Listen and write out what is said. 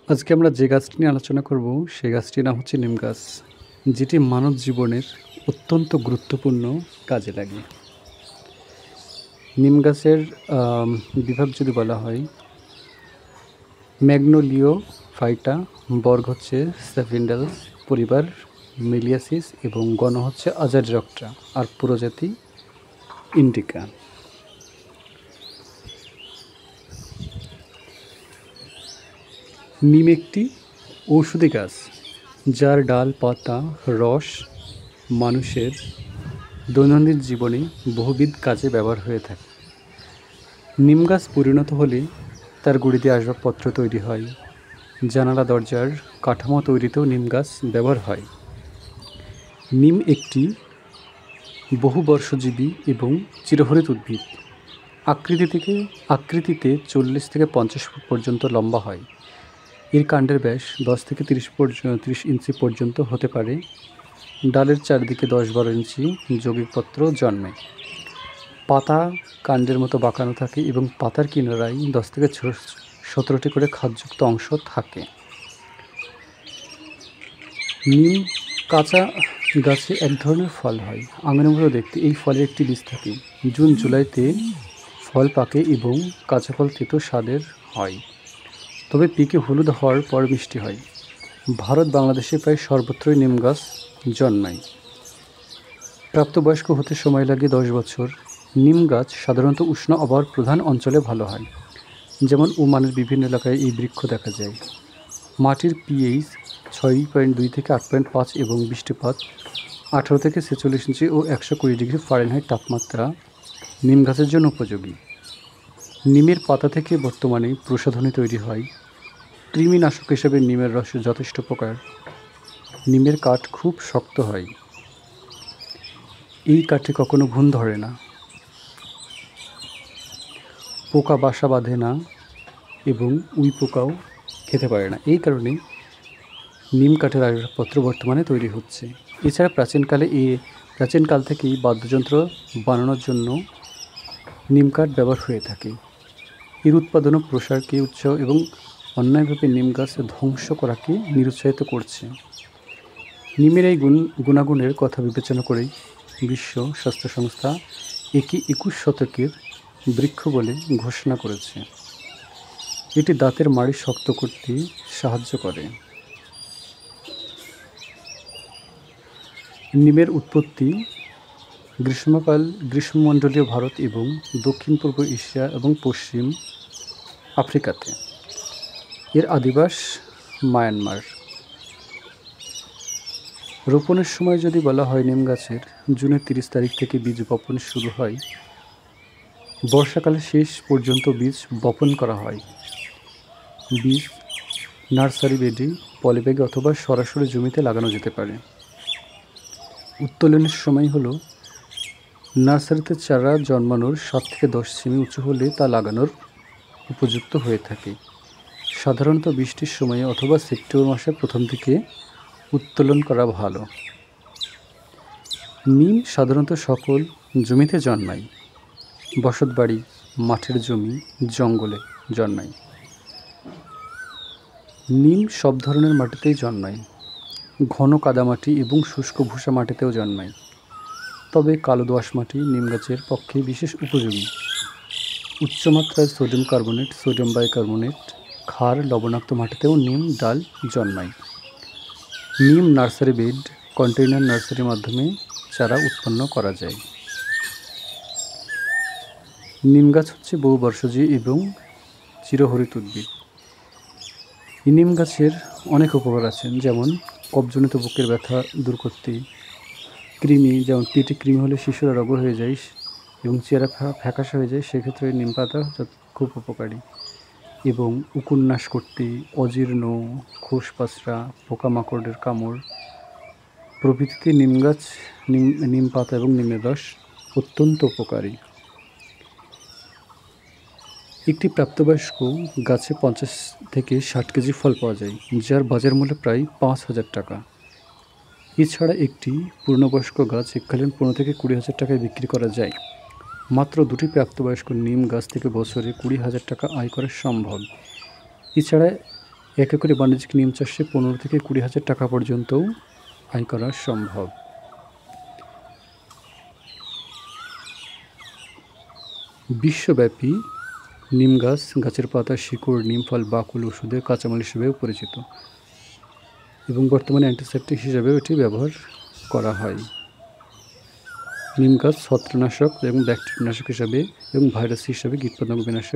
আজকে আমরা যে গাছটি নিয়ে আলোচনা করব সেই গাছটির নাম হচ্ছে নিম গাছ, যেটি মানব জীবনের অত্যন্ত গুরুত্বপূর্ণ কাজে লাগে। নিম গাছের বিভাগ যদি বলা হয়, ম্যাগনোলিওফাইটা, বর্গ হচ্ছে স্যাফিন্ডালস, পরিবার মিলিয়াসিস এবং গণ হচ্ছে আজাডিরক্ট্রা, আর প্রজাতি ইন্ডিকা। নিম একটি ঔষধি গাছ যার ডাল, পাতা, রস মানুষের দৈনন্দিন জীবনে বহুবিধ কাজে ব্যবহার হয়ে থাকে। নিম গাছ পরিণত হলে তার গুঁড়ি দিয়ে আসবাবপত্র তৈরি হয়। জানালা দরজার কাঠামো তৈরিতেও নিম গাছ ব্যবহার হয়। নিম একটি বহুবর্ষজীবী এবং চিরহরিত উদ্ভিদ। আকৃতিতে 40 থেকে 50 ফুট পর্যন্ত লম্বা হয়। এর কাণ্ডের ব্যাস 10 থেকে 30 ইঞ্চি পর্যন্ত হতে পারে। ডালের চারদিকে 10-12 ইঞ্চি যৌগিকপত্র জন্মে। পাতা কাণ্ডের মতো বাঁকানো থাকে এবং পাতার কিনারায় 10 থেকে 17টি করে খাদযুক্ত অংশ থাকে। নিম কাঁচা গাছে এক ধরনের ফল হয়, আঙুরের মতো দেখতে। এই ফলের একটি বীজ থাকে। জুন জুলাইতে ফল পাকে এবং কাঁচা ফল তেতো স্বাদের হয়, তবে পেকে হলুদ হওয়ার পর মিষ্টি হয়। ভারত বাংলাদেশে প্রায় সর্বত্রই নিম গাছ জন্মায়। প্রাপ্তবয়স্ক হতে সময় লাগে 10 বছর। নিম গাছ সাধারণত উষ্ণ আবহাওয়ার প্রধান অঞ্চলে ভালো হয়, যেমন ওমানের বিভিন্ন এলাকায় এই বৃক্ষ দেখা যায়। মাটির পিএইচ 6.2 থেকে 8.5 এবং বৃষ্টিপাত 18 থেকে 46 ইঞ্চি ও 120 ডিগ্রি ফারেনহাইট তাপমাত্রা নিম গাছের জন্য উপযোগী। নিমের পাতা থেকে বর্তমানে প্রসাধনী তৈরি হয়। কৃমিনাশক হিসেবে নিমের রস যথেষ্ট উপকার। নিমের কাঠ খুব শক্ত হয়। এই কাঠে কখনো ঘুণ ধরে না, পোকা বাসা বাঁধে না এবং উই পোকাও খেতে পারে না। এই কারণে নিম কাঠের আসবাবপত্র বর্তমানে তৈরি হচ্ছে। এছাড়া প্রাচীনকাল থেকেই বাদ্যযন্ত্র বানানোর জন্য নিম কাঠ ব্যবহার হয়ে থাকে। এর উৎপাদন ও প্রসারকে উৎসাহ এবং অন্যায়ভাবে নিম গাছ ধ্বংস করাকে নিরুৎসাহিত করছে। নিমের এই গুণাগুণের কথা বিবেচনা করেই বিশ্ব স্বাস্থ্য সংস্থা একে 21 শতকের বৃক্ষ বলে ঘোষণা করেছে। এটি দাঁতের মাড়ি শক্ত করতে সাহায্য করে। নিমের উৎপত্তি গ্রীষ্মমণ্ডলীয় ভারত এবং দক্ষিণ পূর্ব এশিয়া এবং পশ্চিম আফ্রিকাতে। এর আদিবাস মায়ানমার। রোপণের সময় যদি বলা হয়, নিম গাছের জুনের 30 তারিখ থেকে বীজ বপন শুরু হয়। বর্ষাকালের শেষ পর্যন্ত বীজ বপন করা হয়। বীজ নার্সারি বেডে, পলিব্যাগে অথবা সরাসরি জমিতে লাগানো যেতে পারে। উত্তোলনের সময় হলো নার্সারিতে চারা জন্মানোর 7 থেকে 10 সেমি উঁচু হলে তা লাগানোর উপযুক্ত হয়ে থাকে। সাধারণত বৃষ্টির সময়ে অথবা সেপ্টেম্বর মাসের প্রথম দিকে উত্তোলন করা ভালো। নিম সাধারণত সকল জমিতে জন্মায়। বসতবাড়ি, মাঠের জমি, জঙ্গলে জন্মায়। নিম সব ধরনের মাটিতেই জন্মায়। ঘন কাদামাটি এবং শুষ্ক ভুসা মাটিতেও জন্মায়, তবে কালো দোআঁশ মাটি নিম গাছের পক্ষে বিশেষ উপযোগী। উচ্চমাত্রায় সোডিয়াম কার্বনেট, সোডিয়াম বাইকার্বনেট, ক্ষার, লবণাক্ত মাটিতেও নিম ডাল জন্মায়। নিম নার্সারি বেড, কন্টেইনার নার্সারির মাধ্যমে চারা উৎপন্ন করা যায়। নিম গাছ হচ্ছে বহুবর্ষজীবী এবং চিরহরিত উদ্ভিদ। এই নিম গাছের অনেক উপকার আছে, যেমন কফজনিত বুকের ব্যথা দূর করতে, কৃমি, যেমন পেটে কৃমি হলে শিশুরা রোগ হয়ে যায় এবং চেহারা ফ্যাকাশে হয়ে যায়, সেক্ষেত্রে নিম পাতা খুব উপকারী। এবং উকুন-নাশ করতে, অজীর্ণ, খোসপাসরা, পোকামাকড়ের কামড় প্রভৃতিতে নিম পাতা এবং নিমের রস অত্যন্ত উপকারী। একটি প্রাপ্তবয়স্ক গাছে 50 থেকে 60 কেজি ফল পাওয়া যায়, যার বাজার মূল্য প্রায় 5,000 টাকা। এছাড়া একটি পূর্ণবয়স্ক গাছ এককালীন 15 থেকে 20,000 টাকায় বিক্রি করা যায়। মাত্র 2টি প্রাপ্তবয়স্ক নিম গাছ থেকে বছরে 20,000 টাকা আয় করা সম্ভব। এছাড়া এক একরে বাণিজ্যিক নিম চাষে 15 থেকে 20,000 টাকা পর্যন্তও আয় করা সম্ভব। বিশ্বব্যাপী নিম গাছের পাতা, শিকড়, নিম ফল, বাকল ওষুধের কাঁচামাল হিসেবেও পরিচিত এবং বর্তমানে অ্যান্টিসেপ্টিক হিসেবেও এটি ব্যবহার করা হয়। নিম গাছ ছত্রাকনাশক এবং ব্যাকটেরিয়ানাশক হিসাবে এবং ভাইরাস হিসাবে কীটপতঙ্গ বিনাশে